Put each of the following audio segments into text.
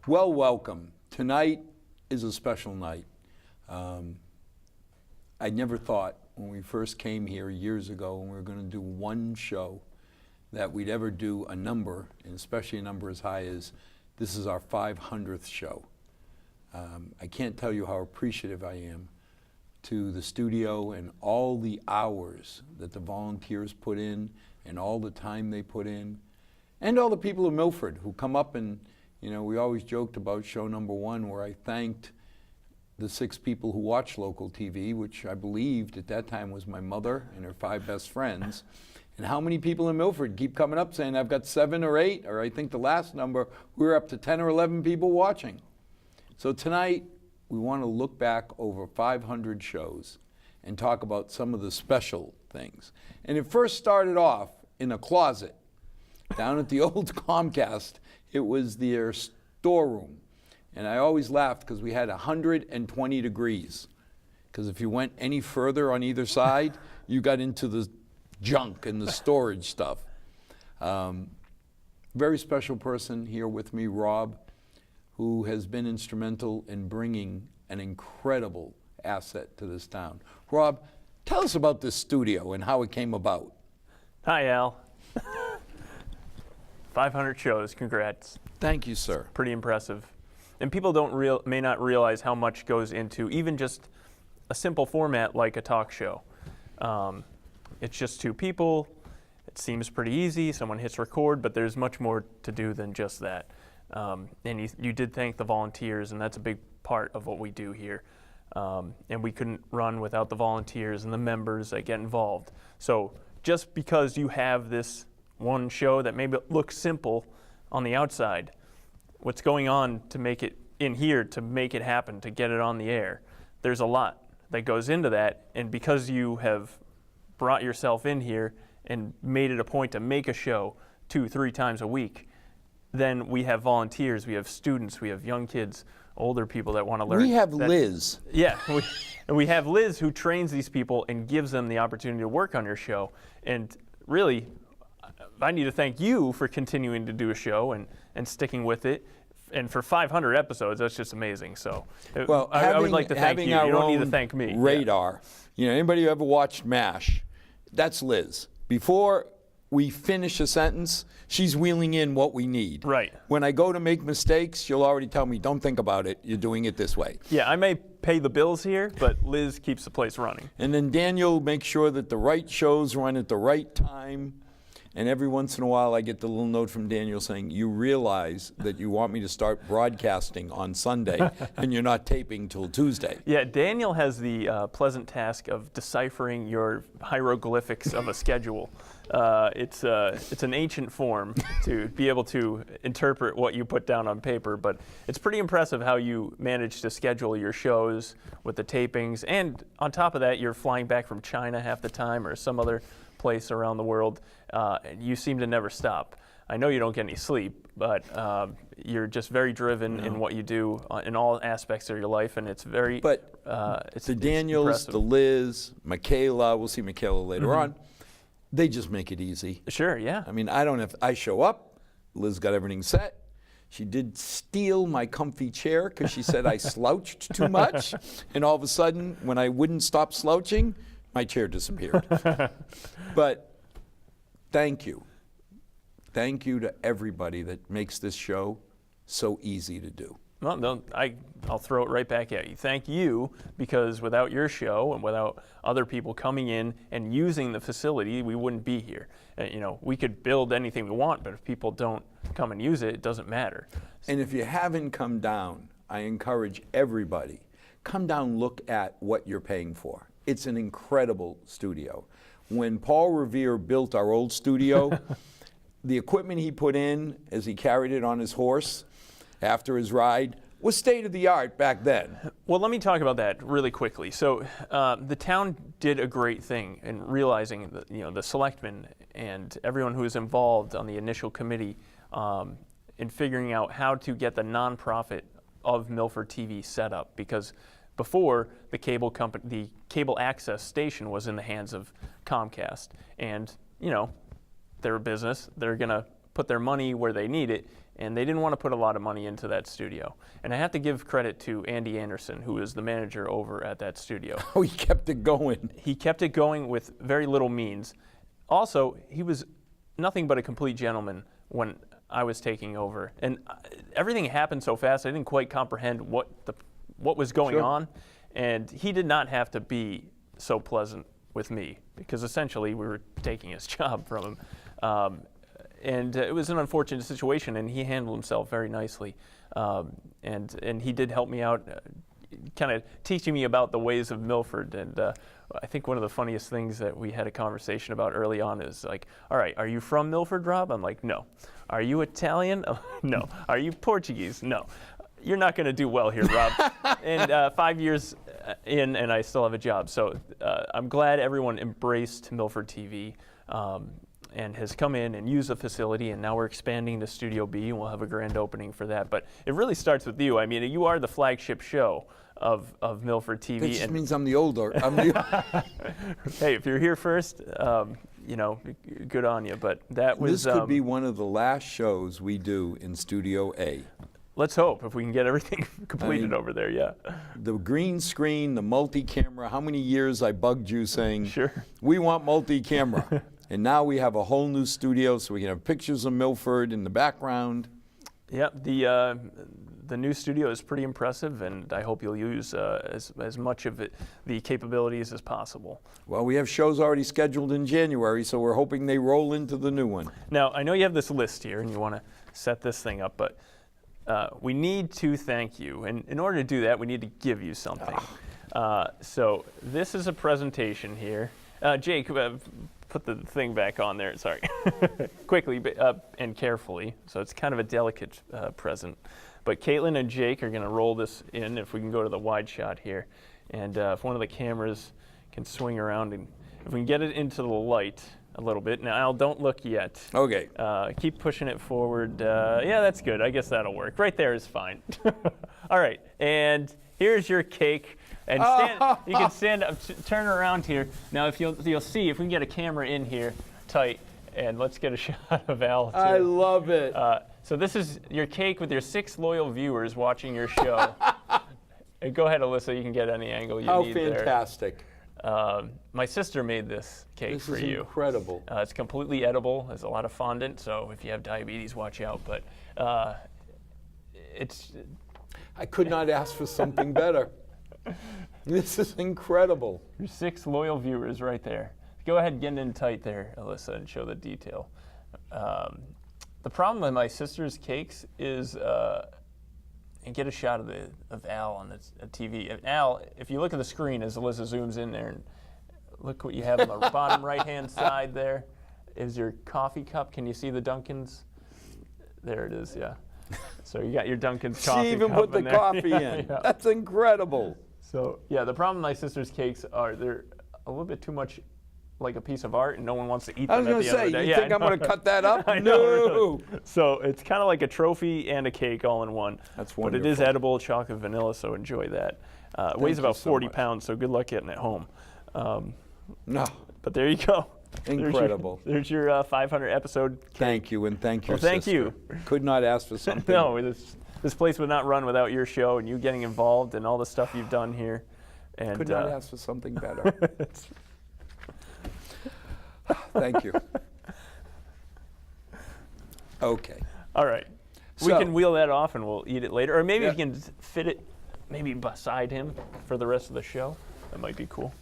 Well, welcome. Tonight is a special night. I never thought when we first came here years ago when we were going to do one show that we'd ever do a number, and especially a number as high as this is our 500th show. I can't tell you how appreciative I am to the studio and all the hours that the volunteers put in and all the time they put in, and all the people of Milford who come up and, you know, we always joked about show number one where I thanked the 6 people who watch local TV, which I believed at that time was my mother and her 5 best friends. And how many people in Milford keep coming up saying, I've got 7 or 8, or I think the last number, we were up to 10 or 11 people watching. So tonight, we want to look back over 500 shows and talk about some of the special things. And it first started off in a closet down at the old Comcast. It was their storeroom. And I always laughed because we had 120 degrees. Because if you went any further on either side, you got into the junk and the storage stuff. Very special person here with me, Rob, who has been instrumental in bringing an incredible asset to this town. Rob, tell us about this studio and how it came about. Hi, Al. 500 shows, congrats. Thank you, sir. Pretty impressive. And people may not realize how much goes into even just a simple format like a talk show. It's just 2 people. It seems pretty easy. Someone hits record, but there's much more to do than just that. And you did thank the volunteers, and that's a big part of what we do here. And we couldn't run without the volunteers and the members that get involved. So just because you have this one show that maybe looks simple on the outside, what's going on to make it in here, to make it happen, to get it on the air, there's a lot that goes into that. And because you have brought yourself in here and made it a point to make a show 2-3 times a week, then we have volunteers, we have students, we have young kids, older people that want to learn. We have Liz. Yeah, and we have Liz who trains these people and gives them the opportunity to work on your show. And really, I need to thank you for continuing to do a show and sticking with it. And for 500 episodes, that's just amazing. So well, I would like to thank you. You don't need to thank me. Radar. Yeah. You know, anybody who ever watched MASH, that's Liz. Before we finish a sentence, she's wheeling in what we need. Right. When I go to make mistakes, she'll already tell me, don't think about it, you're doing it this way. Yeah, I may pay the bills here, but Liz keeps the place running. And then Daniel makes sure that the right shows run at the right time. And every once in a while, I get the little note from Daniel saying, you realize that you want me to start broadcasting on Sunday, and you're not taping till Tuesday. Yeah, Daniel has the pleasant task of deciphering your hieroglyphics of a schedule. It's an ancient form to be able to interpret what you put down on paper, but it's pretty impressive how you manage to schedule your shows with the tapings. And on top of that, you're flying back from China half the time or some other place around the world. You seem to never stop. I know you don't get any sleep, but you're just very driven in what you do in all aspects of your life, and it's very. But the Daniels, impressive. the Liz, Michaela, we'll see Michaela later on. They just make it easy. Sure, yeah. I mean, I show up. Liz got everything set. She did steal my comfy chair because she said I slouched too much, and all of a sudden, when I wouldn't stop slouching, my chair disappeared. But thank you. Thank you to everybody that makes this show so easy to do. Well, I'll throw it right back at you. Thank you, because without your show and without other people coming in and using the facility, we wouldn't be here. You know, we could build anything we want, but if people don't come and use it, it doesn't matter. And if you haven't come down, I encourage everybody, come down, look at what you're paying for. It's an incredible studio. When Paul Revere built our old studio, the equipment he put in as he carried it on his horse after his ride was state of the art back then. Well, let me talk about that really quickly. So the town did a great thing in realizing that, you know, the selectmen and everyone who was involved on the initial committee in figuring out how to get the nonprofit of Milford TV set up, because before the cable company, the cable access station was in the hands of Comcast. And, you know, they're a business. They're going to put their money where they need it, and they didn't want to put a lot of money into that studio. And I have to give credit to Andy Anderson, who is the manager over at that studio. Oh, he kept it going. He kept it going with very little means. Also, he was nothing but a complete gentleman when I was taking over. And everything happened so fast, I didn't quite comprehend what was going Sure. on. And he did not have to be so pleasant with me, because essentially we were taking his job from him. And it was an unfortunate situation, and he handled himself very nicely. And he did help me out, kind of teaching me about the ways of Milford. And I think one of the funniest things that we had a conversation about early on is like, all right, are you from Milford, Rob? I'm like, no. Are you Italian? No. Are you Portuguese? No. You're not going to do well here, Rob. And 5 years in, and I still have a job. So I'm glad everyone embraced Milford TV. And has come in and used the facility, and now we're expanding to Studio B, and we'll have a grand opening for that. But it really starts with you. I mean, you are the flagship show of Milford TV. That just means I'm the older. Hey, if you're here first, you know, good on you. But that was. This could be one of the last shows we do in Studio A. Let's hope, if we can get everything completed over there, yeah. The green screen, the multi-camera, how many years I bugged you saying, Sure. We want multi-camera. And now we have a whole new studio, so we can have pictures of Milford in the background. Yeah, the new studio is pretty impressive, and I hope you'll use as much of the capabilities as possible. Well, we have shows already scheduled in January, so we're hoping they roll into the new one. Now, I know you have this list here, and you want to set this thing up, but we need to thank you. And in order to do that, we need to give you something. So this is a presentation here. Jake, put the thing back on there, sorry. Quickly and carefully, so it's kind of a delicate present. But Caitlin and Jake are gonna roll this in, if we can go to the wide shot here. And if one of the cameras can swing around, and if we can get it into the light a little bit. Now, Al, don't look yet. Okay. Keep pushing it forward. Yeah, that's good, I guess that'll work. Right there is fine. All right, and here's your cake. And you can stand up, turn around here. Now, if you'll see, if we can get a camera in here tight, and let's get a shot of Al, too. I love it. So this is your cake with your 6 loyal viewers watching your show. And go ahead, Alyssa, you can get any angle you need there. How fantastic. My sister made this cake for you. This is incredible. It's completely edible. There's a lot of fondant, so if you have diabetes, watch out. But it's... I could not ask for something better. This is incredible. Your 6 loyal viewers right there. Go ahead and get in tight there, Alyssa, and show the detail. The problem with my sister's cakes is, and get a shot of Al on the TV. Al, if you look at the screen as Alyssa zooms in there, and look what you have on the bottom right-hand side there is your coffee cup. Can you see the Dunkin's? There it is, yeah. So you got your Dunkin's coffee cup. She even put the coffee in. Yeah. That's incredible. So yeah, the problem with my sister's cakes are they're a little bit too much like a piece of art, and no one wants to eat them. I was going to say, you think I'm going to cut that up? I know, No. really. So it's kind of like a trophy and a cake all in one. That's But wonderful. it is edible, chocolate vanilla, so enjoy that. It weighs you about so 40 much. pounds, so good luck getting it home. No. But there you go. Incredible. There's your 500 episode. Thank you, and thank your Well, thank sister. you. Could not ask for something. No, this place would not run without your show and you getting involved and all the stuff you've done here. And Could not ask for something better. Thank you. Okay. All right. We So- can wheel that off and we'll eat it later. Or maybe Yeah. we can fit it maybe beside him for the rest of the show. That might be cool.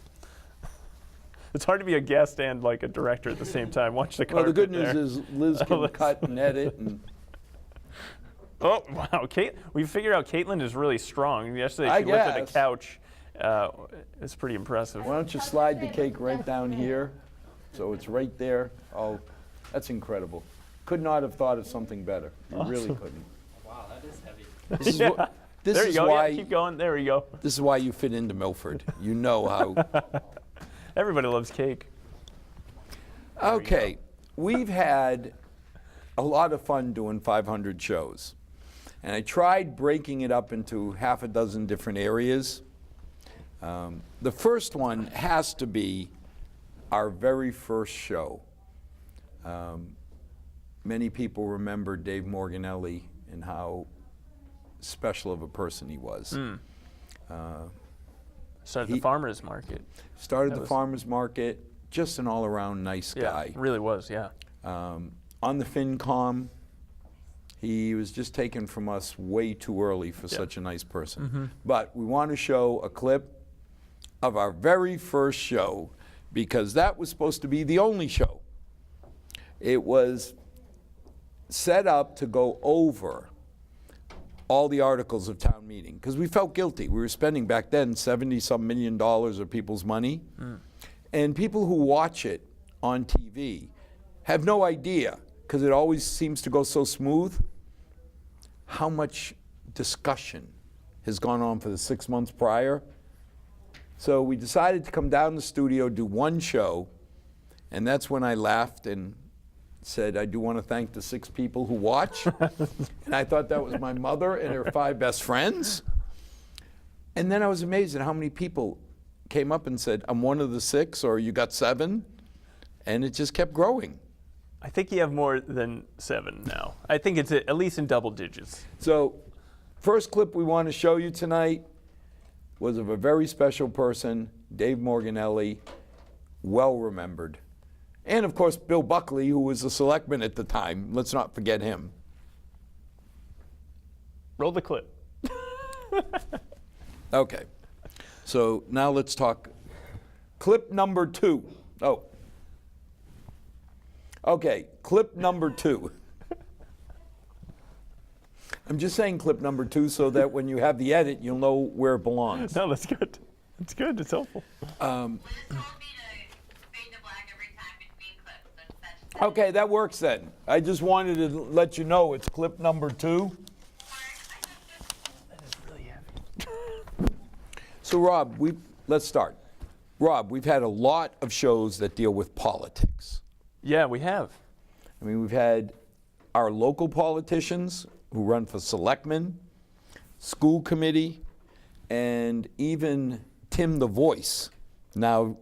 It's hard to be a guest and like a director at the same time. Watch the Well, the carpet good news there. is Liz can Let's- cut and edit. And Oh, wow. We figured out Caitlin is really strong. Yesterday I she lifted a guess. couch. It's pretty impressive. why don't you slide the cake right down here? So it's right there. Oh, that's incredible. Could not have thought of something better. You really couldn't. Wow, that is heavy. This is, Yeah. this There you is go. why Yeah, keep going. There we go. this is why you fit into Milford. You know how. Everybody loves cake. Okay, we've had a lot of fun doing 500 shows. And I tried breaking it up into half a dozen different areas. The first one has to be our very first show. Many people remember Dave Morganelli and how special of a person he was. Started the farmers market. Started the farmers market, just an all-around nice guy. Yeah, really was, yeah. On the FinCom, he was just taken from us way too early for such a nice person. But we want to show a clip of our very first show, because that was supposed to be the only show. It was set up to go over all the articles of town meeting, because we felt guilty. We were spending back then $70-some million of people's money. And people who watch it on TV have no idea, because it always seems to go so smooth, how much discussion has gone on for the 6 months prior. So we decided to come down to the studio, do one show, and that's when I laughed and said, I do want to thank the 6 people who watch. And I thought that was my mother and her 5 best friends. And then I was amazed at how many people came up and said, I'm one of the 6, or you got 7, and it just kept growing. I think you have more than 7 now. I think it's at least in double digits. So, first clip we want to show you tonight was of a very special person, Dave Morganelli, well remembered. And of course, Bill Buckley, who was a selectman at the time. Let's not forget him. Roll the clip. Okay. So now let's talk clip number 2. Oh. Okay, clip number 2. I'm just saying clip number 2 so that when you have the edit, you'll know where it belongs. No, that's good. That's good. It's helpful. Okay, that works then. I just wanted to let you know it's clip number 2. That is really heavy. So Rob, let's start. Rob, we've had a lot of shows that deal with politics. Yeah, we have. I mean, we've had our local politicians who run for selectmen, school committee, and even Tim the Voice now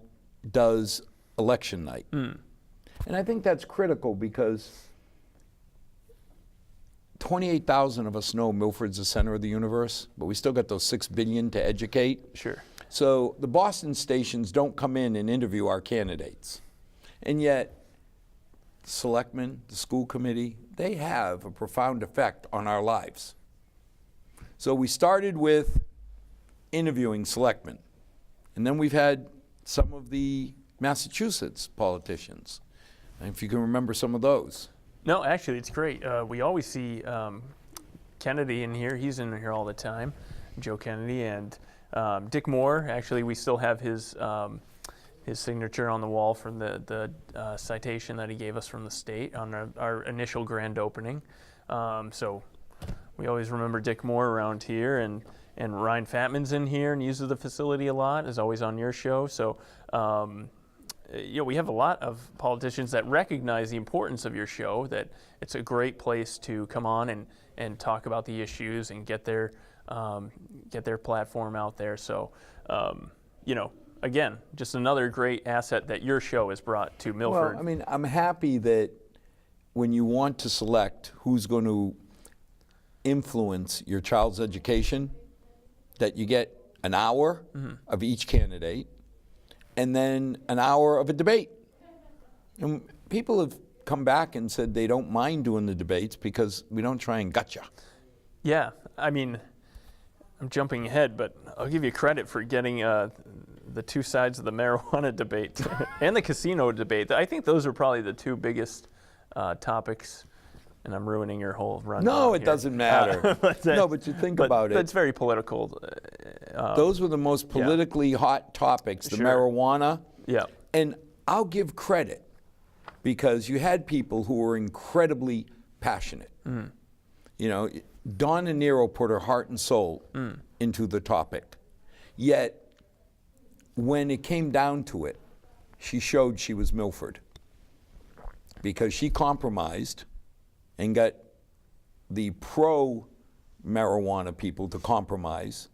does election night. And I think that's critical, because 28,000 of us know Milford's the center of the universe, but we still got those 6 billion to educate. Sure. So the Boston stations don't come in and interview our candidates. And yet, selectmen, the school committee, they have a profound effect on our lives. So we started with interviewing selectmen. And then we've had some of the Massachusetts politicians. And if you can remember some of those. No, actually, it's great. We always see Kennedy in here. He's in here all the time, Joe Kennedy. And Dick Moore, actually, we still have his signature on the wall from the citation that he gave us from the state on our initial grand opening. So we always remember Dick Moore around here. And Ryan Fatman's in here and uses the facility a lot, is always on your show. So we have a lot of politicians that recognize the importance of your show, that it's a great place to come on and talk about the issues and get their platform out there. So, again, just another great asset that your show has brought to Milford. Well, I mean, I'm happy that when you want to select who's going to influence your child's education, that you get an hour of each candidate, and then an hour of a debate. And people have come back and said they don't mind doing the debates because we don't try and gotcha. Yeah, I mean, I'm jumping ahead, but I'll give you credit for getting the 2 sides of the marijuana debate and the casino debate. I think those are probably the 2 biggest topics. And I'm ruining your whole run. No, it doesn't matter. No, but you think about it. It's very political. Those were the most politically hot topics, the marijuana. Yeah. And I'll give credit, because you had people who were incredibly passionate. You know, Dawn Nero put her heart and soul into the topic. Yet, when it came down to it, she showed she was Milford, because she compromised and got the pro-marijuana people to compromise,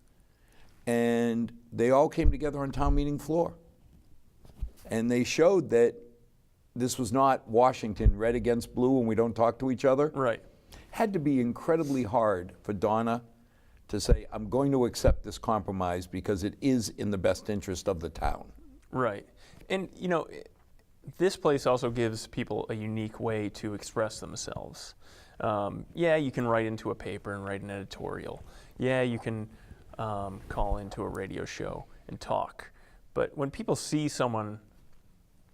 and they all came together on town meeting floor. And they showed that this was not Washington, red against blue, and we don't talk to each other. Right. Had to be incredibly hard for Donna to say, I'm going to accept this compromise because it is in the best interest of the town. Right. And, you know, this place also gives people a unique way to express themselves. Yeah, you can write into a paper and write an editorial. Yeah, you can call into a radio show and talk. But when people see someone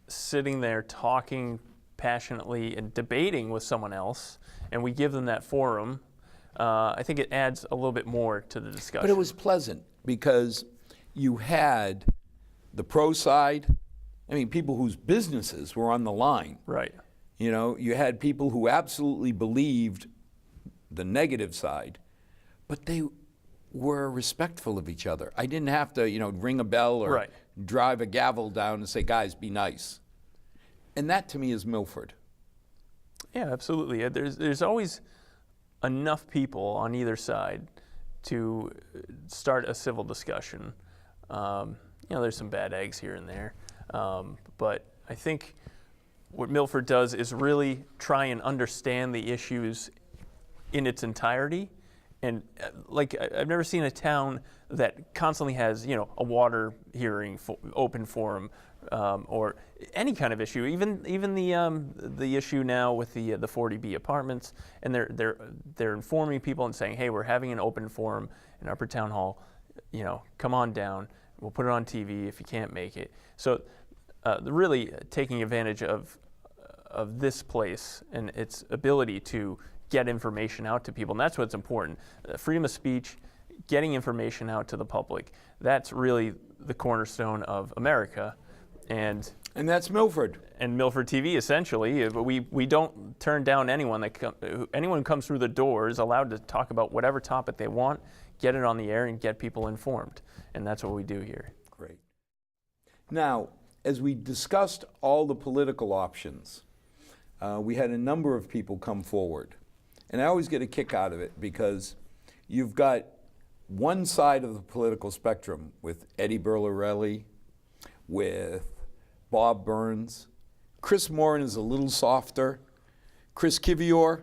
sitting there talking passionately and debating with someone else, and we give them that forum, I think it adds a little bit more to the discussion. But it was pleasant because you had the pro side, I mean, people whose businesses were on the line. Right. You know, you had people who absolutely believed the negative side, but they were respectful of each other. I didn't have to, you know, ring a bell or Right. drive a gavel down and say, guys, be nice. And that to me is Milford. Yeah, absolutely. There's always enough people on either side to start a civil discussion. You know, there's some bad eggs here and there, but I think what Milford does is really try and understand the issues in its entirety. And I've never seen a town that constantly has, you know, a water hearing, open forum, or any kind of issue. Even the issue now with the 40B apartments, and they're informing people and saying, hey, we're having an open forum in Upper Town Hall. You know, come on down. We'll put it on TV if you can't make it. So, really taking advantage of this place and its ability to get information out to people, and that's what's important. Freedom of speech, getting information out to the public, that's really the cornerstone of America. And that's Milford. And Milford TV, essentially. But we don't turn down anyone. Anyone who comes through the door is allowed to talk about whatever topic they want, get it on the air, and get people informed. And that's what we do here. Great. Now, as we discussed all the political options, we had a number of people come forward. And I always get a kick out of it because you've got one side of the political spectrum with Eddie Burlarelli, with Bob Burns. Chris Morin is a little softer. Chris Kivior,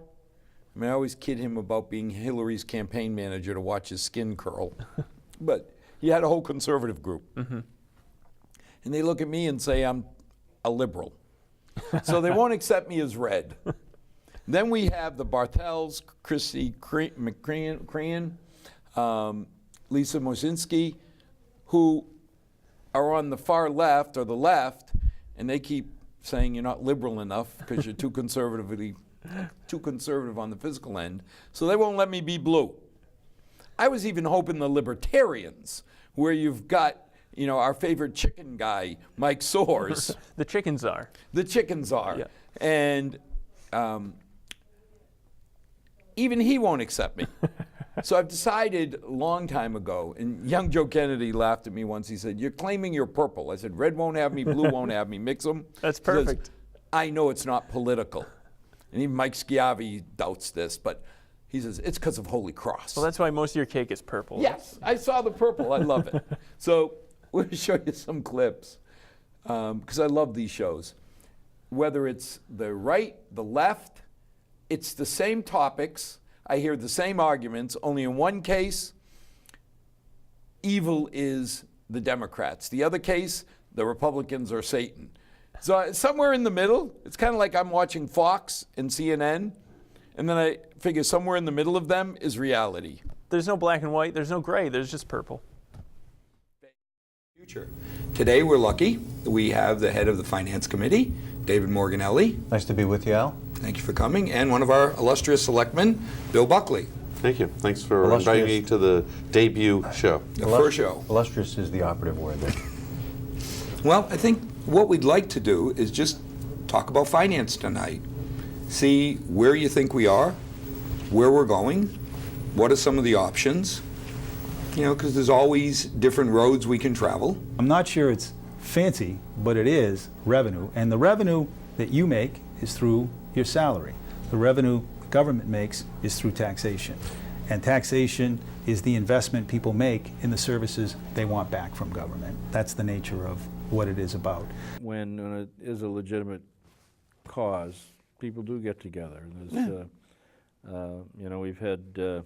I mean, I always kid him about being Hillary's campaign manager to watch his skin curl. But he had a whole conservative group. Mm-hmm. And they look at me and say I'm a liberal. So they won't accept me as red. Then we have the Bartels, Christy McCrean, Lisa Mosinski, who are on the far left or the left, and they keep saying you're not liberal enough because you're too conservative on the physical end. So they won't let me be blue. I was even hoping the libertarians, where you've got, you know, our favorite chicken guy, Mike Soares. The chicken czar. The chicken czar. Yeah. And even he won't accept me. So I've decided a long time ago, and young Joe Kennedy laughed at me once. He said, you're claiming you're purple. I said, red won't have me, blue won't have me. Mix them. That's He says, perfect. I know it's not political. And even Mike Schiavi doubts this, but he says, it's because of Holy Cross. Well, that's why most of your cake is purple. Yes, I saw the purple. I love it. So we'll show you some clips because I love these shows. Whether it's the right, the left, it's the same topics. I hear the same arguments, only in one case, evil is the Democrats. The other case, the Republicans are Satan. So somewhere in the middle, it's kind of like I'm watching Fox and CNN, and then I figure somewhere in the middle of them is reality. There's no black and white, there's no gray, there's just purple. Future. Today we're lucky. We have the head of the Finance Committee, David Morganelli. Nice to be with you, Al. Thank you for coming. And one of our illustrious selectmen, Bill Buckley. Thank you. Thanks for Illustrious. inviting me to the debut show. The first show. Illustrious is the operative word there. Well, I think what we'd like to do is just talk about finance tonight. See where you think we are, where we're going, what are some of the options, you know, because there's always different roads we can travel. I'm not sure it's fancy, but it is revenue. And the revenue that you make is through your salary. The revenue the government makes is through taxation. And taxation is the investment people make in the services they want back from government. That's the nature of what it is about. When it is a legitimate cause, people do get together. There's, you know, we've had the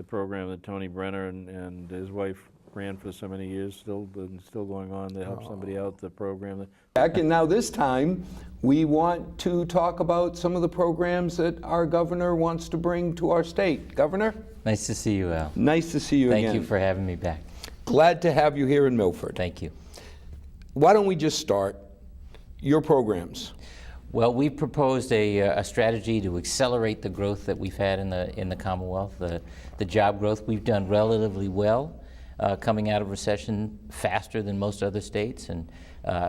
program that Tony Brenner and his wife ran for so many years, still going on to help somebody out. The program that And now this time, we want to talk about some of the programs that our governor wants to bring to our state. Governor? Nice to see you, Al. Nice to see you again. Thank you for having me back. Glad to have you here in Milford. Thank you. Why don't we just start your programs? Well, we've proposed a strategy to accelerate the growth that we've had in the Commonwealth, the job growth. We've done relatively well coming out of recession, faster than most other states, and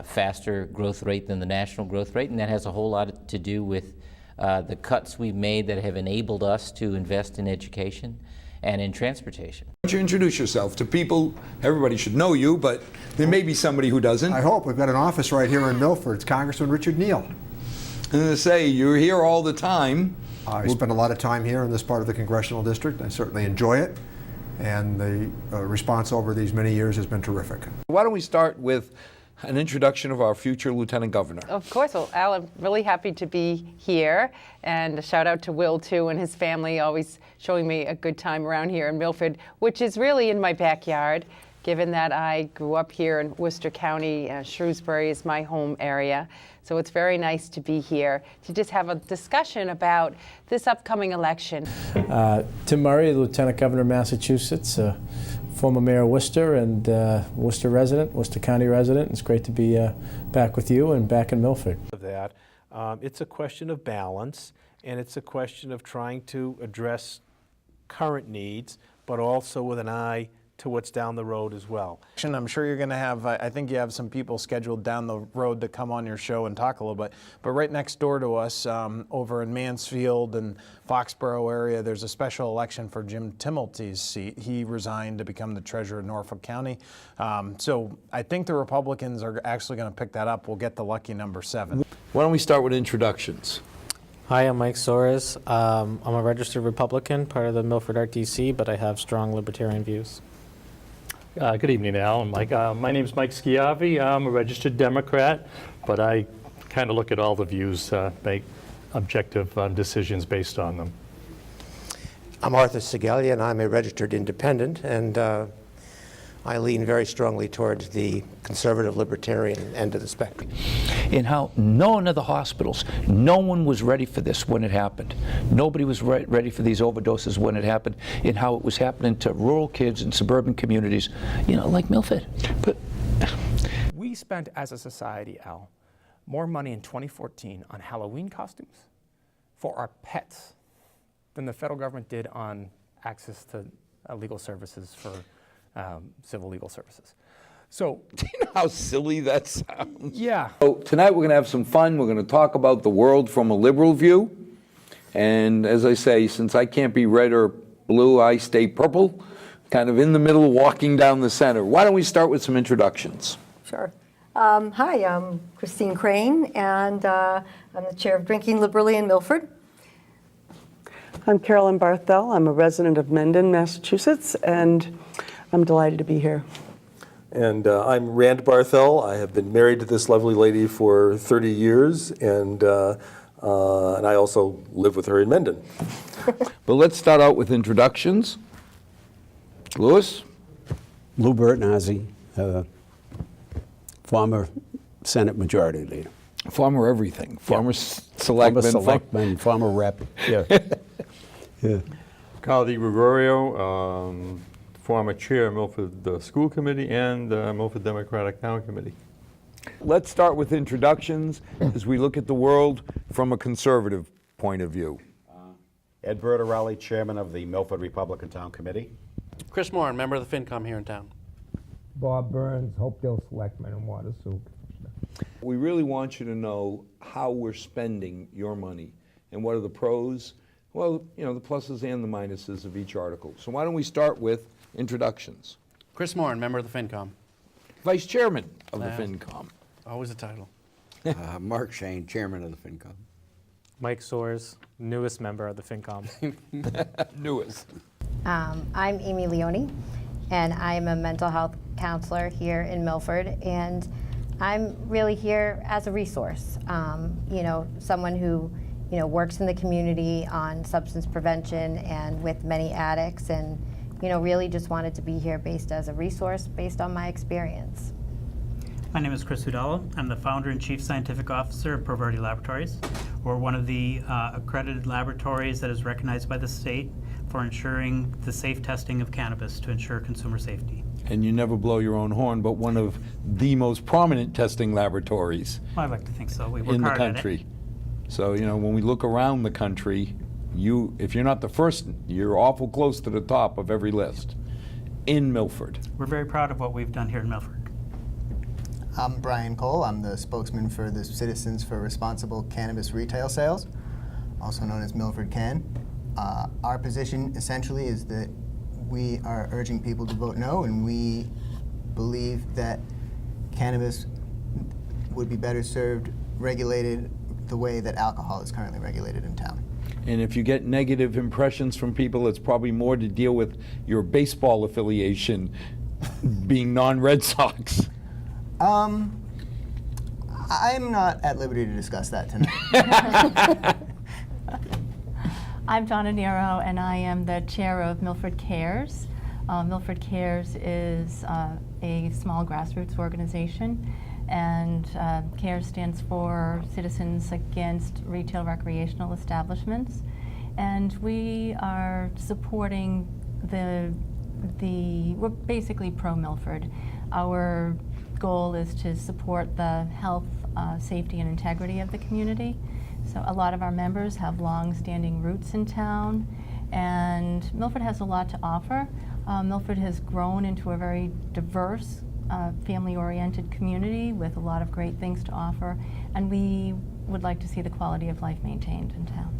faster growth rate than the national growth rate, and that has a whole lot to do with the cuts we've made that have enabled us to invest in education and in transportation. Why don't you introduce yourself to people? Everybody should know you, but there may be somebody who doesn't. I hope. We've got an office right here in Milford. It's Congressman Richard Neal. I'm going to say, you're here all the time. I spend a lot of time here in this part of the congressional district. I certainly enjoy it, and the response over these many years has been terrific. Why don't we start with an introduction of our future Lieutenant Governor? Of course. Well, Al, I'm really happy to be here, and a shout out to Will, too, and his family, always showing me a good time around here in Milford, which is really in my backyard, given that I grew up here in Worcester County. Shrewsbury is my home area. So it's very nice to be here to just have a discussion about this upcoming election. Tim Murray, Lieutenant Governor of Massachusetts, former Mayor of Worcester and Worcester resident, Worcester County resident. It's great to be back with you and back in Milford. that it's a question of balance, and it's a question of trying to address current needs, but also with an eye to what's down the road as well. I'm sure you're going to have, I think you have some people scheduled down the road to come on your show and talk a little bit, but right next door to us, over in Mansfield and Foxborough area, there's a special election for Jim Timmelty's seat. He resigned to become the treasurer of Norfolk County. So I think the Republicans are actually going to pick that up. We'll get the lucky number 7. Why don't we start with introductions? Hi, I'm Mike Soares. I'm a registered Republican, part of the Milford RTC, but I have strong libertarian views. Good evening, Al and Mike. My name is Mike Schiavi. I'm a registered Democrat, but I kind of look at all the views, make objective decisions based on them. I'm Arthur Segalia, and I'm a registered independent, and I lean very strongly towards the conservative libertarian end of the spectrum. In how none of the hospitals, no one was ready for this when it happened. Nobody was ready for these overdoses when it happened, in how it was happening to rural kids in suburban communities, you know, like Milford. But we spent as a society, Al, more money in 2014 on Halloween costumes for our pets than the federal government did on access to legal services for civil legal services. So, do you know how silly that sounds? Yeah. So tonight we're going to have some fun. We're going to talk about the world from a liberal view. And as I say, since I can't be red or blue, I stay purple, kind of in the middle, walking down the center. Why don't we start with some introductions? Sure. Hi, I'm Christine Crane, and I'm the chair of Drinking Liberally in Milford. I'm Carolyn Barthel. I'm a resident of Mendon, Massachusetts, and I'm delighted to be here. And I'm Rand Barthel. I have been married to this lovely lady for 30 years, and I also live with her in Mendon. But let's start out with introductions. Louis? Lou Bertnazzi, former Senate Majority Leader. Former everything. Former selectman. Former selectman, former rep. Yeah. Yeah. Carl DiGregorio, former chair of Milford School Committee and Milford Democratic Town Committee. Let's start with introductions as we look at the world from a conservative point of view. Ed Bertarelli, chairman of the Milford Republican Town Committee. Chris Moran, member of the FinCom here in town. Bob Burns, Hopedale Selectman in Watersook. We really want you to know how we're spending your money and what are the pros, well, you know, the pluses and the minuses of each article. So why don't we start with introductions? Chris Moran, member of the FinCom. Vice chairman of the FinCom. Always a title. Mark Shane, chairman of the FinCom. Mike Soares, newest member of the FinCom. Newest. I'm Amy Leone, and I'm a mental health counselor here in Milford, and I'm really here as a resource. Someone who, works in the community on substance prevention and with many addicts, and, really just wanted to be here based as a resource based on my experience. My name is Chris Hudalo. I'm the founder and chief scientific officer of Proverti Laboratories. We're one of the accredited laboratories that is recognized by the state for ensuring the safe testing of cannabis to ensure consumer safety. And you never blow your own horn, but one of the most prominent testing laboratories Well, I like to think so. We work in the hard at it. country. So, when we look around the country, if you're not the first, you're awful close to the top of every list in Milford. We're very proud of what we've done here in Milford. I'm Brian Cole. I'm the spokesman for the Citizens for Responsible Cannabis Retail Sales, also known as Milford Can. Our position essentially is that we are urging people to vote no, and we believe that cannabis would be better served regulated the way that alcohol is currently regulated in town. And if you get negative impressions from people, it's probably more to deal with your baseball affiliation being non-Red Sox. I'm not at liberty to discuss that tonight. I'm Donna Nero, and I am the chair of Milford Cares. Milford Cares is a small grassroots organization, and CARES stands for Citizens Against Retail Recreational Establishments. And we are supporting we're basically pro-Milford. Our goal is to support the health, safety, and integrity of the community. So a lot of our members have long-standing roots in town, and Milford has a lot to offer. Milford has grown into a very diverse, family-oriented community with a lot of great things to offer, and we would like to see the quality of life maintained in town.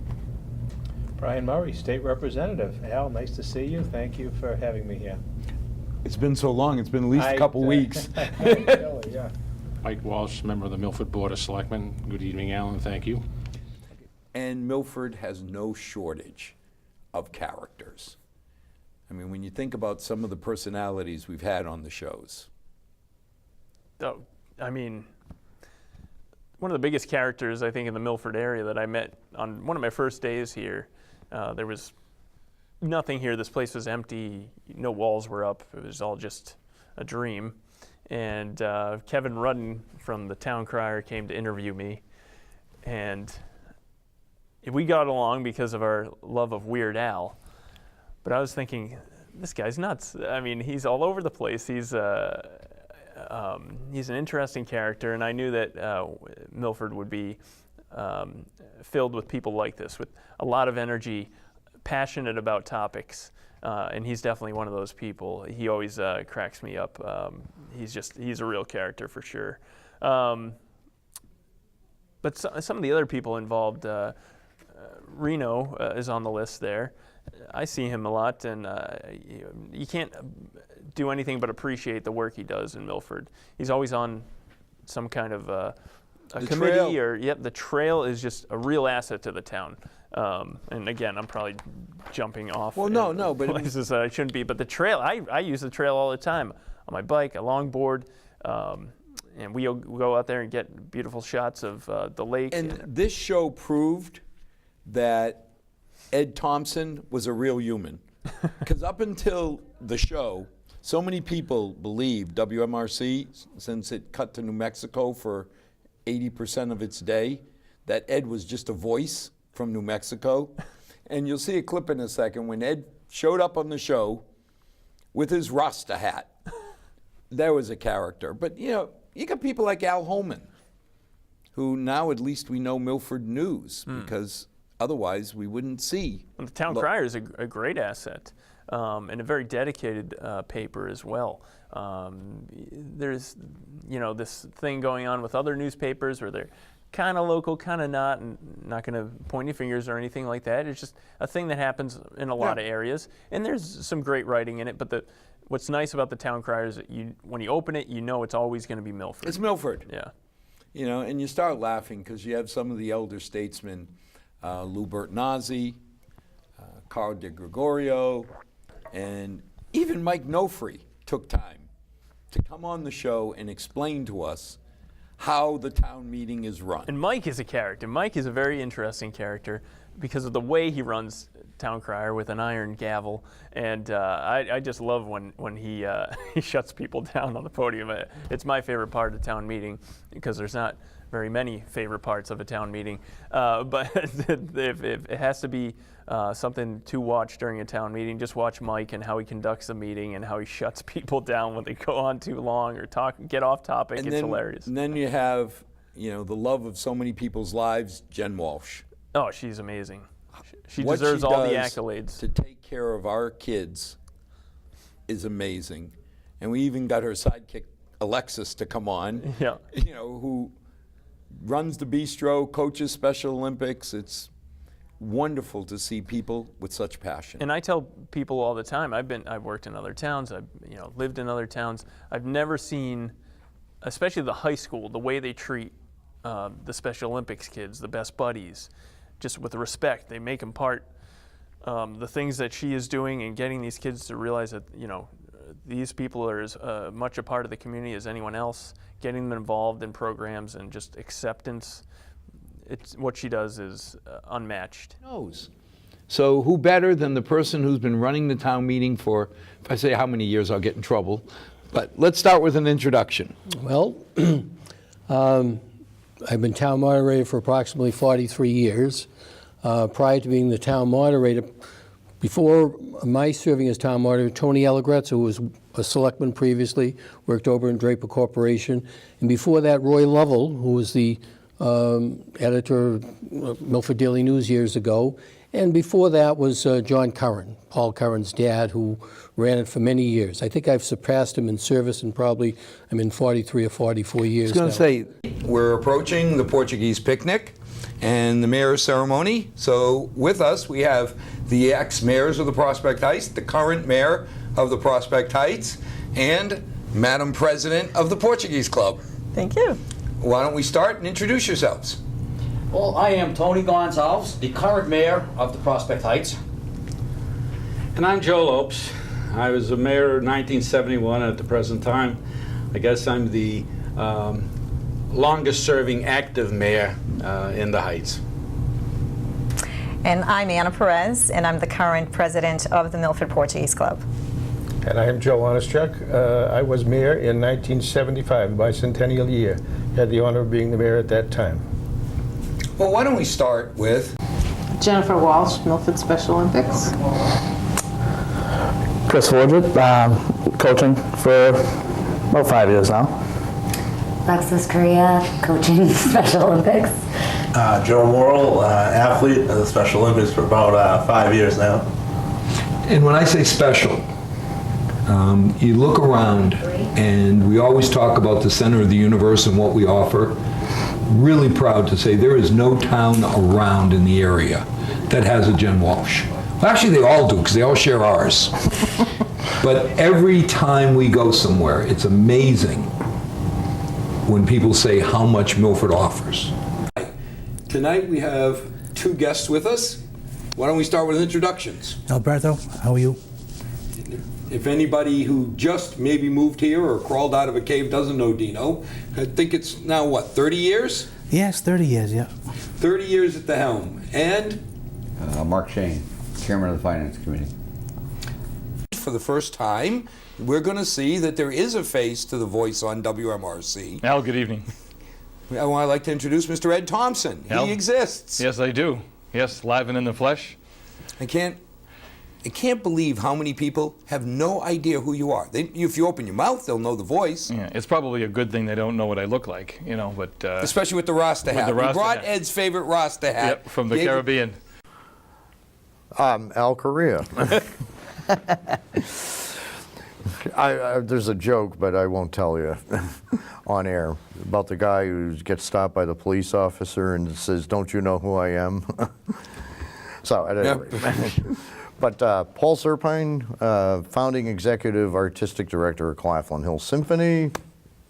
Brian Murray, State Representative. Al, nice to see you. Thank you for having me here. It's been so long, it's been at least a couple weeks. Yeah. Mike Walsh, member of the Milford Board of Selectmen. Good evening, Alan. Thank you. And Milford has no shortage of characters. I mean, when you think about some of the personalities we've had on the shows. Oh, I mean, one of the biggest characters, I think, in the Milford area that I met on one of my first days here, there was nothing here. This place was empty. No walls were up. It was all just a dream. And Kevin Rudden from the Town Crier came to interview me. And we got along because of our love of Weird Al. But I was thinking, this guy's nuts. I mean, he's all over the place. He's an interesting character, and I knew that Milford would be filled with people like this, with a lot of energy, passionate about topics, and he's definitely one of those people. He always cracks me up. He's a real character for sure. But some of the other people involved, Reno is on the list there. I see him a lot, and you can't do anything but appreciate the work he does in Milford. He's always on some kind of a committee, the trail is just a real asset to the town. And again, I'm probably jumping off. Well, no, but places that I shouldn't be. But the trail, I use the trail all the time on my bike, a longboard, and we'll go out there and get beautiful shots of the lake. And this show proved that Ed Thompson was a real human. Because up until the show, so many people believed WMRC, since it cut to New Mexico for 80% of its day, that Ed was just a voice from New Mexico. And you'll see a clip in a second when Ed showed up on the show with his Rasta hat. There was a character. But you got people like Al Holman, who now at least we know Milford News, because otherwise we wouldn't see. And the Town Crier is a great asset, and a very dedicated paper as well. There's this thing going on with other newspapers where they're kind of local, kind of not, and not going to point any fingers or anything like that. It's just a thing that happens in a lot of areas, and there's some great writing in it. But what's nice about the Town Crier is that when you open it, you know it's always going to be Milford. It's Milford. Yeah. And you start laughing because you have some of the elder statesmen Lou Bertinazi, Carl DeGregorio, and even Mike Nofri took time to come on the show and explain to us how the town meeting is run. And Mike is a character. Mike is a very interesting character because of the way he runs town crier with an iron gavel, and I just love when he he shuts people down on the podium. It's my favorite part of the town meeting because there's not very many favorite parts of a town meeting, but if it has to be something to watch during a town meeting, just watch Mike and how he conducts the meeting and how he shuts people down when they go on too long or get off topic. It's hilarious. And then you have, the love of so many people's lives, Jen Walsh. Oh, she's amazing. She What deserves she all the does accolades. to take care of our kids is amazing. And we even got her sidekick, Alexis, to come on, Yeah. who runs the bistro, coaches Special Olympics. It's wonderful to see people with such passion. And I tell people all the time, I've worked in other towns, I've lived in other towns. I've never seen, especially the high school, the way they treat the Special Olympics kids, the best buddies, just with respect. They make them part. The things that she is doing and getting these kids to realize that these people are as much a part of the community as anyone else, getting them involved in programs and just acceptance. What she does is unmatched. So who better than the person who's been running the town meeting for, if I say how many years, I'll get in trouble. But let's start with an introduction. Well, I've been town moderator for approximately 43 years. Prior to being the town moderator, before my serving as town moderator, Tony Allegretz, who was a selectman previously, worked over in Draper Corporation. And before that, Roy Lovell, who was the editor of Milford Daily News years ago. And before that was John Curran, Paul Curran's dad, who ran it for many years. I think I've surpassed him in service, and probably I'm in 43 or 44 years I was going to say, we're approaching the Portuguese picnic and the mayor's ceremony. So with us, we have the ex-mayors of the Prospect Heights, the current mayor of the Prospect Heights, and Madam President of the Portuguese Club. Thank you. Why don't we start and introduce yourselves? Well, I am Tony Gonzalez, the current mayor of the Prospect Heights. And I'm Joe Lopes. I was a mayor in 1971 at the present time. I guess I'm the longest serving active mayor in the Heights. And I'm Anna Perez, and I'm the current president of the Milford Portuguese Club. And I am Joe Honestchuk. I was mayor in 1975, bicentennial year. Had the honor of being the mayor at that time. Well, why don't we start with Jennifer Walsh, Milford Special Olympics. Chris Wardrop, coaching for about 5 years now. Alexis Correa, coaching Special Olympics. Joe Morrill, athlete of the Special Olympics for about 5 years now. And when I say special, you look around, and we always talk about the center of the universe and what we offer. Really proud to say there is no town around in the area that has a Jen Walsh. Well, actually, they all do, because they all share ours. But every time we go somewhere, it's amazing when people say how much Milford offers. Tonight we have two guests with us. Why don't we start with introductions? Alberto, how are you? If anybody who just maybe moved here or crawled out of a cave doesn't know Dino, I think it's now, what, 30 years? Yes, 30 years, yeah. 30 years at the helm. And? Mark Shane, chairman of the Finance Committee. For the first time, we're going to see that there is a face to the voice on WMRC. Al, good evening. I'd like to introduce Mr. Ed Thompson. Al? He exists. Yes, I do. Yes, live and in the flesh. I can't believe how many people have no idea who you are. If you open your mouth, they'll know the voice. Yeah, it's probably a good thing they don't know what I look like, but... especially with the Rasta hat. We brought Ed's favorite Rasta hat. Yep, from the Caribbean. I'm Al Correa. There's a joke, but I won't tell you on air, about the guy who gets stopped by the police officer and says, "Don't you know who I am?" So, at any rate. But Paul Serpine, founding executive artistic director of Claflin Hill Symphony.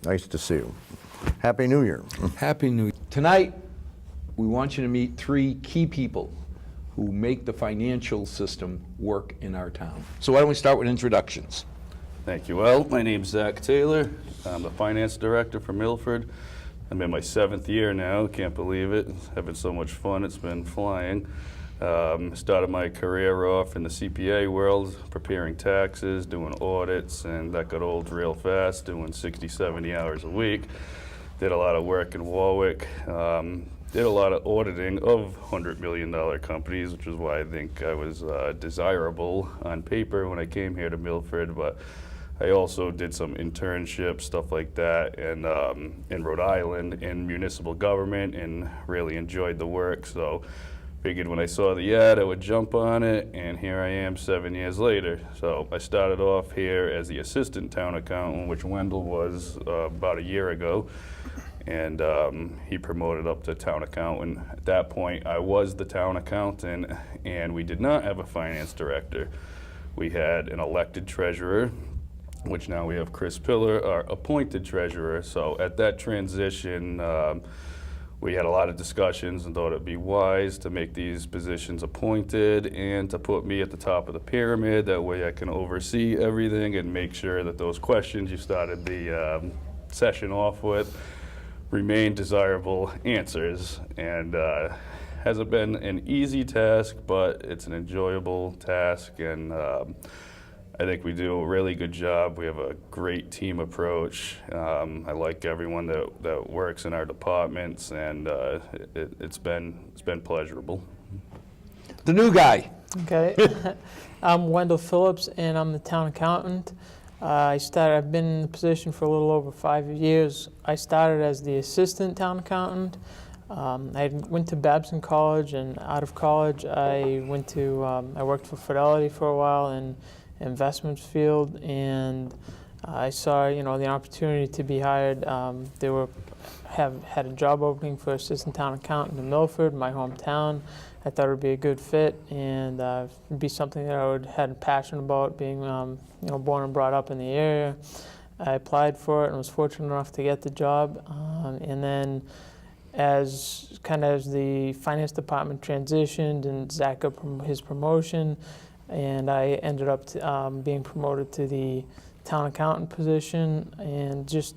Nice to see you. Happy New Year. Happy New Year. Tonight, we want you to meet 3 key people who make the financial system work in our town. So why don't we start with introductions? Thank you. Well, my name's Zach Taylor. I'm the finance director for Milford. I'm in my 7th year now. Can't believe it. Having so much fun. It's been flying. Started my career off in the CPA world, preparing taxes, doing audits, and that got old real fast, doing 60, 70 hours a week. Did a lot of work in Warwick. Did a lot of auditing of $100 million companies, which is why I think I was desirable on paper when I came here to Milford. But I also did some internships, stuff like that, in Rhode Island in municipal government, and really enjoyed the work. So figured when I saw the ad, I would jump on it, and here I am 7 years later. So I started off here as the assistant town accountant, which Wendell was about a year ago. And he promoted up to town accountant. At that point, I was the town accountant, and we did not have a finance director. We had an elected treasurer, which now we have Chris Pillar, our appointed treasurer. So at that transition, we had a lot of discussions and thought it'd be wise to make these positions appointed and to put me at the top of the pyramid. That way I can oversee everything and make sure that those questions you started the session off with remain desirable answers. And hasn't been an easy task, but it's an enjoyable task, and I think we do a really good job. We have a great team approach. I like everyone that works in our departments, and it's been pleasurable. The new guy. Okay. I'm Wendell Phillips, and I'm the town accountant. I've been in the position for a little over 5 years. I started as the assistant town accountant. I went to Babson College, and out of college, I worked for Fidelity for a while in investments field, and I saw, the opportunity to be hired. They had a job opening for assistant town accountant in Milford, my hometown. I thought it would be a good fit, and it'd be something that I had a passion about, being born and brought up in the area. I applied for it and was fortunate enough to get the job. And then as the finance department transitioned and Zach got his promotion, and I ended up being promoted to the town accountant position, and just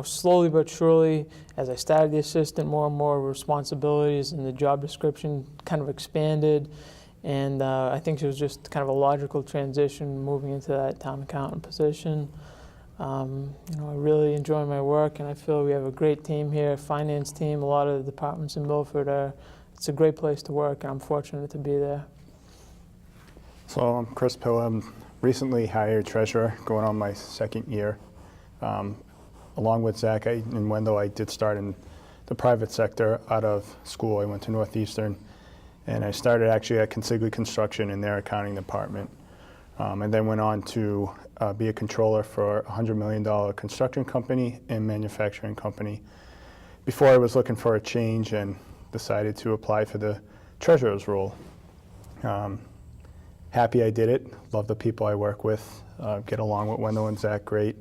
slowly but surely, as I started the assistant, more and more responsibilities and the job description kind of expanded, and I think it was just kind of a logical transition moving into that town accountant position. I really enjoy my work, and I feel we have a great team here, finance team. A lot of the departments in Milford it's a great place to work, and I'm fortunate to be there. So I'm Chris Pillar. I'm recently hired treasurer, going on my 2nd year. Along with Zach and Wendell, I did start in the private sector out of school. I went to Northeastern, and I started actually at Consigli Construction in their accounting department, and then went on to be a controller for a $100 million construction company and manufacturing company. Before I was looking for a change and decided to apply for the treasurer's role. Happy I did it. Love the people I work with. Get along with Wendell and Zach great.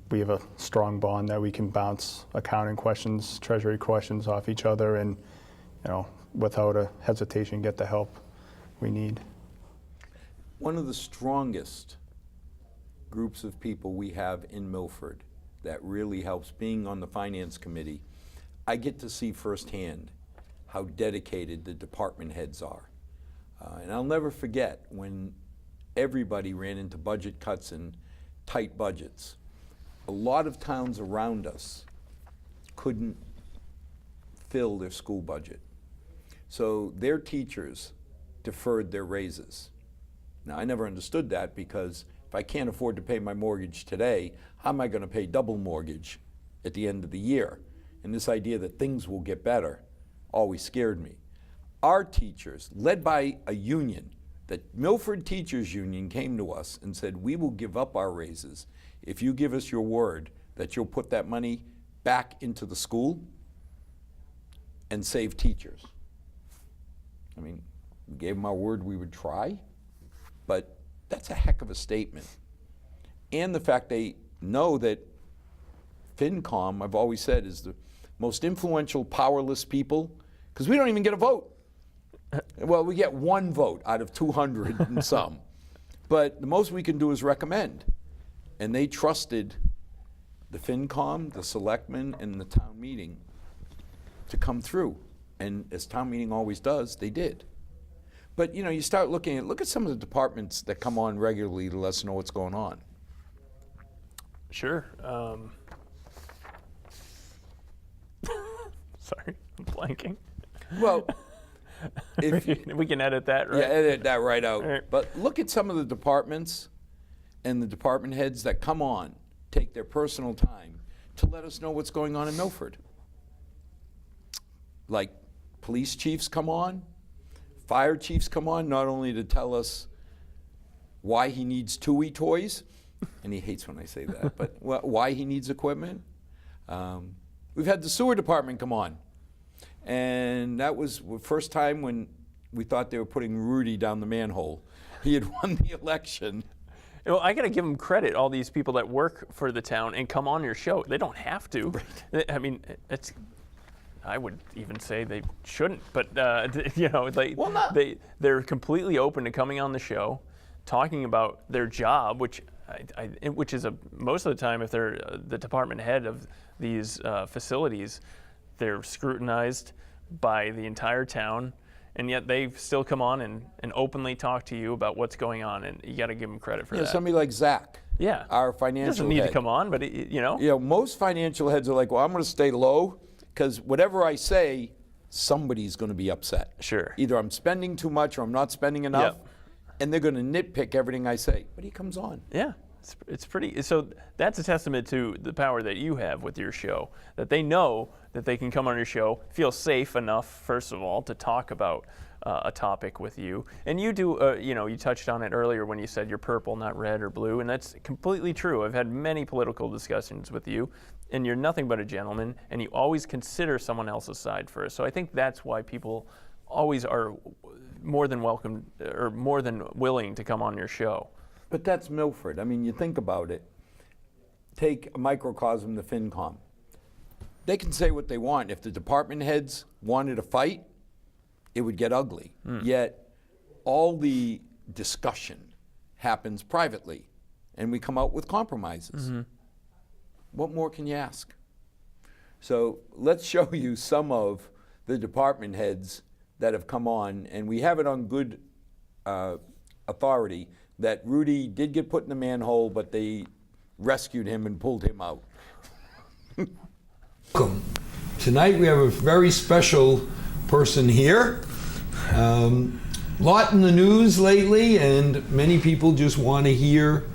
We have a strong bond that we can bounce accounting questions, treasury questions off each other, and without a hesitation get the help we need. One of the strongest groups of people we have in Milford that really helps, being on the finance committee, I get to see firsthand how dedicated the department heads are. And I'll never forget when everybody ran into budget cuts and tight budgets. A lot of towns around us couldn't fill their school budget. So their teachers deferred their raises. Now, I never understood that, because if I can't afford to pay my mortgage today, how am I going to pay double mortgage at the end of the year? And this idea that things will get better always scared me. Our teachers, led by a union, the Milford Teachers Union, came to us and said, we will give up our raises if you give us your word that you'll put that money back into the school and save teachers. I mean, we gave them our word we would try, but that's a heck of a statement. And the fact they know that FinCom, I've always said, is most influential, powerless people, because we don't even get a vote. Well, we get one vote out of 200 and some. But the most we can do is recommend. And they trusted the FinCom, the selectmen, and the town meeting to come through. And as town meeting always does, they did. But you know, you start looking at, look at some of the departments that come on regularly to let us know what's going on. Sure. Sorry, I'm blanking. Well, if we can edit that, right? Yeah, edit that right out. All right. But look at some of the departments and the department heads that come on, take their personal time to let us know what's going on in Milford. Like police chiefs come on, fire chiefs come on, not only to tell us why he needs TUI toys, and he hates when I say that, but why he needs equipment. We've had the sewer department come on, and that was the first time when we thought they were putting Rudy down the manhole. He had won the election. Well, I got to give them credit, all these people that work for the town and come on your show. They don't have to. Right. I mean, I would even say they shouldn't, but you know, they're completely open to coming on the show, talking about their job, which is most of the time, if they're the department head of these facilities, they're scrutinized by the entire town, and yet they still come on and openly talk to you about what's going on, and you got to give them credit for that. Somebody like Zach, our financial doesn't need head. to come on, but you know. You know, most financial heads are like, well, I'm going to stay low, because whatever I say, somebody's going to be upset. Sure. Either I'm spending too much or I'm not spending enough, and they're going to nitpick everything I say. But he comes on. Yeah. It's pretty, so that's a testament to the power that you have with your show, that they know that they can come on your show, feel safe enough, first of all, to talk about a topic with you. And you do, you know, you touched on it earlier when you said you're purple, not red or blue, and that's completely true. I've had many political discussions with you, and you're nothing but a gentleman, and you always consider someone else's side first. So I think that's why people always are more than welcome, or more than willing to come on your show. But that's Milford. I mean, you think about it. Take a microcosm, the FinCom. They can say what they want. If the department heads wanted a fight, it would get ugly. Yet, all the discussion happens privately, and we come out with compromises. What more can you ask? So let's show you some of the department heads that have come on, and we have it on good authority that Rudy did get put in the manhole, but they rescued him and pulled him out. Welcome. Tonight we have a very special person here. Lot in the news lately, and many people just want to hear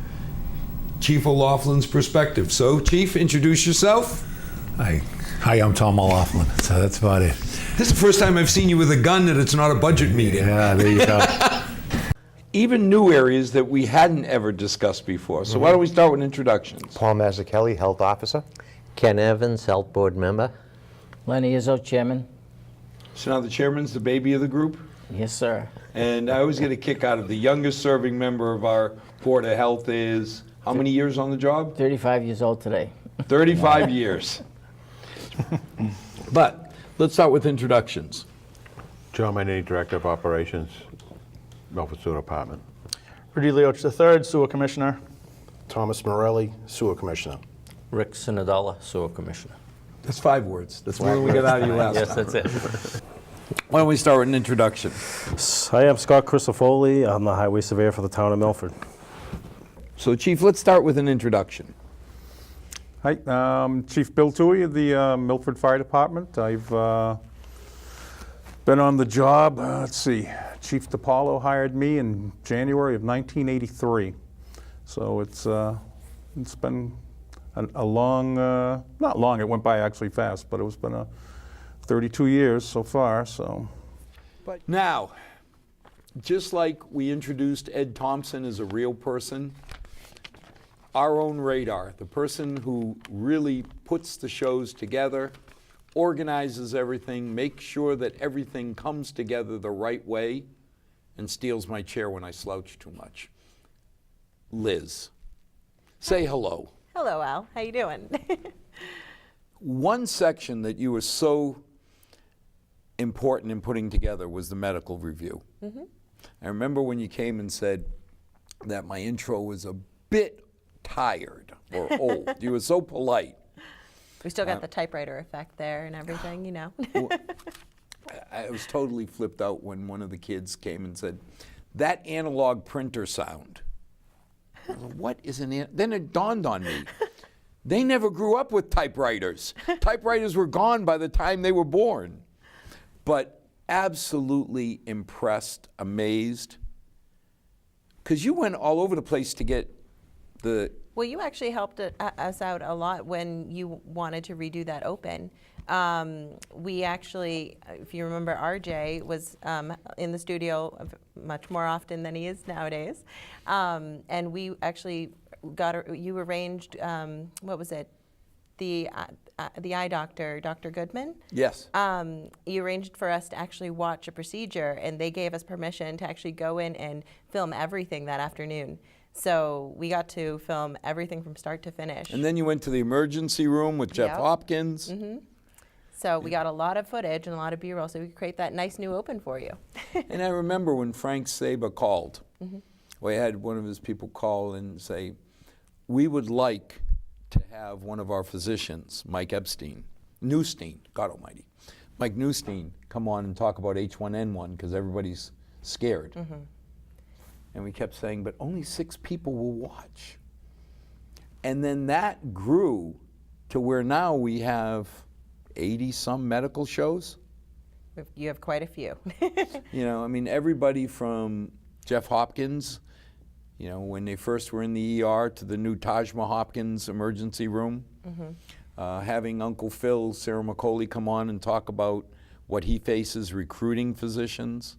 Chief O'Loughlin's perspective. So, Chief, introduce yourself. Hi, I'm Tom O'Loughlin, so that's about it. This is the first time I've seen you with a gun and it's not a budget meeting. Yeah, there you go. Even new areas that we hadn't ever discussed before. So why don't we start with introductions? Paul Mazzucchelli, Health Officer. Ken Evans, Health Board Member. Lenny Izzo, Chairman. So now the chairman's the baby of the group? Yes, sir. And I always get a kick out of the youngest serving member of our Board of Health is, how many years on the job? 35 years old today. 35 years. But let's start with introductions. John Manini, Director of Operations, Milford Sewer Department. Rudy Leoch III, Sewer Commissioner. Thomas Morelli, Sewer Commissioner. Rick Sinadella, Sewer Commissioner. That's 5 words. That's more than we got out of you last Yes, time. that's it. Why don't we start with an introduction? Hi, I'm Scott Crisafoli. I'm the Highway Surveyor for the town of Milford. So, Chief, let's start with an introduction. Hi, Chief Bill Toohey of the Milford Fire Department. I've been on the job, let's see, Chief DiPaolo hired me in January of 1983. So it's been a long, not long, it went by actually fast, but it's been 32 years so far, so. But now, just like we introduced Ed Thompson as a real person, our own radar, the person who really puts the shows together, organizes everything, makes sure that everything comes together the right way, and steals my chair when I slouch too much. Liz, say hello. Hello, Al. How you doing? one section that you were so important in putting together was the medical review. I remember when you came and said that my intro was a bit tired or old. You were so polite. We still got the typewriter effect there and everything, you know. Well, I was totally flipped out when one of the kids came and said, that analog printer sound. I was like, what is an Then it dawned on me. They never grew up with typewriters. Typewriters were gone by the time they were born. But absolutely impressed, amazed. Because you went all over the place to get the... Well, you actually helped us out a lot when you wanted to redo that open. We actually, if you remember, RJ was in the studio much more often than he is nowadays. And we actually you arranged, what was it? The eye doctor, Dr. Goodman? Yes. You arranged for us to actually watch a procedure, and they gave us permission to actually go in and film everything that afternoon. So we got to film everything from start to finish. And then you went to the emergency room with Jeff Hopkins. So we got a lot of footage and a lot of B-roll, so we could create that nice new open for you. And I remember when Frank Saba called, we had one of his people call and say, we would like to have one of our physicians, Mike Newstein, God almighty, Mike Newstein, come on and talk about H1N1 because everybody's scared. And we kept saying, but only 6 people will watch. And then that grew to where now we have 80-some medical shows. You have quite a few. You know, I mean, everybody from Jeff Hopkins, you know, when they first were in the ER, to the new Tajma Hopkins emergency room, having Uncle Phil, Sarah McCauley, come on and talk about what he faces recruiting physicians,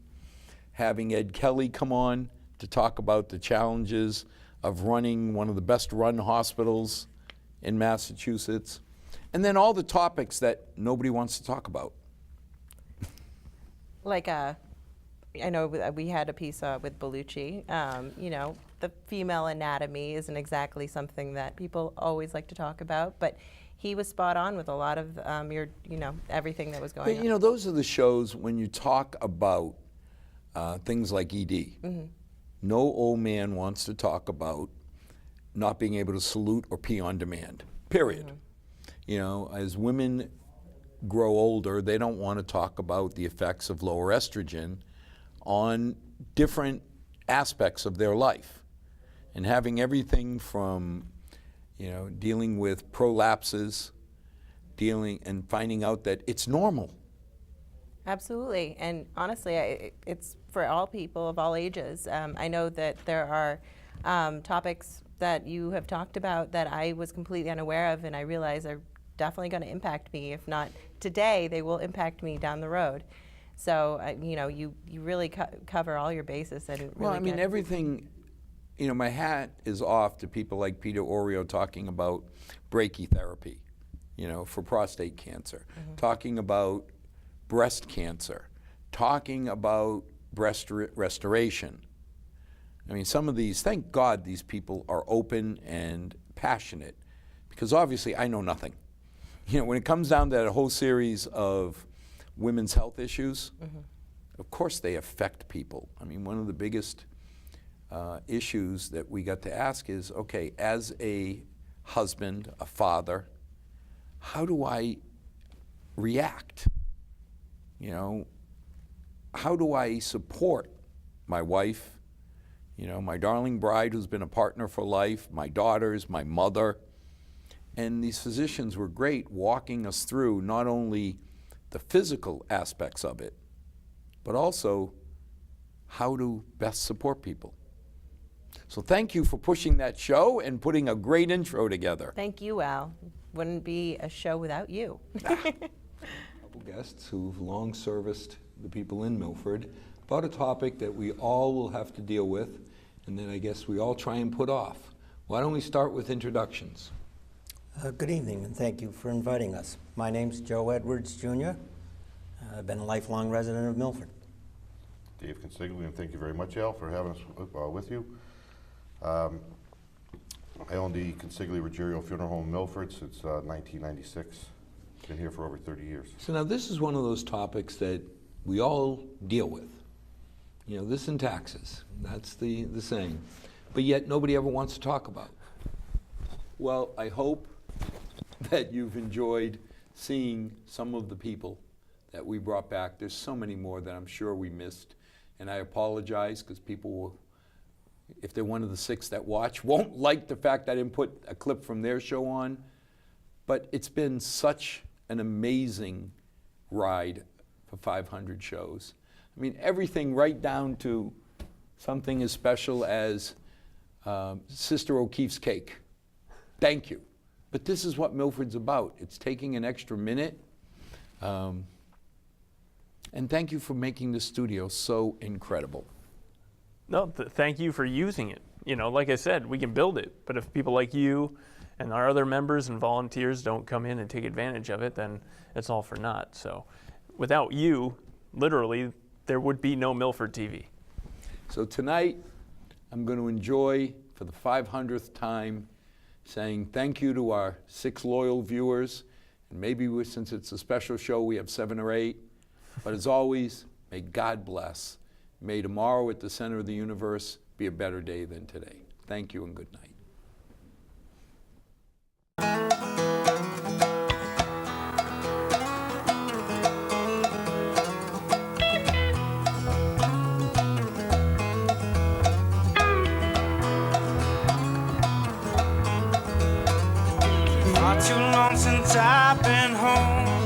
having Ed Kelly come on to talk about the challenges of running one of the best run hospitals in Massachusetts, and then all the topics that nobody wants to talk about. Like, I know we had a piece with Bellucci. You know, the female anatomy isn't exactly something that people always like to talk about, but he was spot on with a lot of you know, everything that was going on. You know, those are the shows when you talk about things like ED. No old man wants to talk about not being able to salute or pee on demand, period. You know, as women grow older, they don't want to talk about the effects of lower estrogen on different aspects of their life. And having everything from, you know, dealing with prolapses, and finding out that it's normal. Absolutely, and honestly, it's for all people of all ages. I know that there are topics that you have talked about that I was completely unaware of, and I realize are definitely going to impact me. If not today, they will impact me down the road. So, you know, you really cover all your bases. And really well, I mean, everything, you know, my hat is off to people like Peter Oreo talking about brachytherapy, you know, for prostate cancer, talking about breast cancer, talking about breast restoration. I mean, some of these, thank God these people are open and passionate, because obviously I know nothing. You know, when it comes down to that whole series of women's health issues, of course they affect people. I mean, one of the biggest issues that we got to ask is, okay, as a husband, a father, how do I react? You know, how do I support my wife, you know, my darling bride who's been a partner for life, my daughters, my mother? And these physicians were great walking us through not only the physical aspects of it, but also how to best support people. So thank you for pushing that show and putting a great intro together. Thank you, Al. Wouldn't be a show without you. Couple guests who've long serviced the people in Milford about a topic that we all will have to deal with, and then I guess we all try and put off. Why don't we start with introductions? Good evening, and thank you for inviting us. My name's Joe Edwards, Jr. I've been a lifelong resident of Milford. Dave Consigli, and thank you very much, Al, for having us with you. I own the Consigli Ruggiero Funeral Home in Milford since 1996. Been here for over 30 years. So now this is one of those topics that we all deal with. You know, this and taxes, that's the saying. But yet nobody ever wants to talk about. Well, I hope that you've enjoyed seeing some of the people that we brought back. There's so many more that I'm sure we missed. And I apologize because people will, if they're one of the 6 that watch, won't like the fact I didn't put a clip from their show on. But it's been such an amazing ride for 500 shows. I mean, everything right down to something as special as Sister O'Keefe's cake. Thank you. But this is what Milford's about. It's taking an extra minute. And thank you for making the studio so incredible. No, thank you for using it. You know, like I said, we can build it, but if people like you and our other members and volunteers don't come in and take advantage of it, then it's all for naught. So without you, literally, there would be no Milford TV. So tonight, I'm going to enjoy, for the 500th time, saying thank you to our 6 loyal viewers. And maybe since it's a special show, we have 7 or 8. But as always, may God bless. May tomorrow at the center of the universe be a better day than today. Thank you and good night. Not too long since I've been home.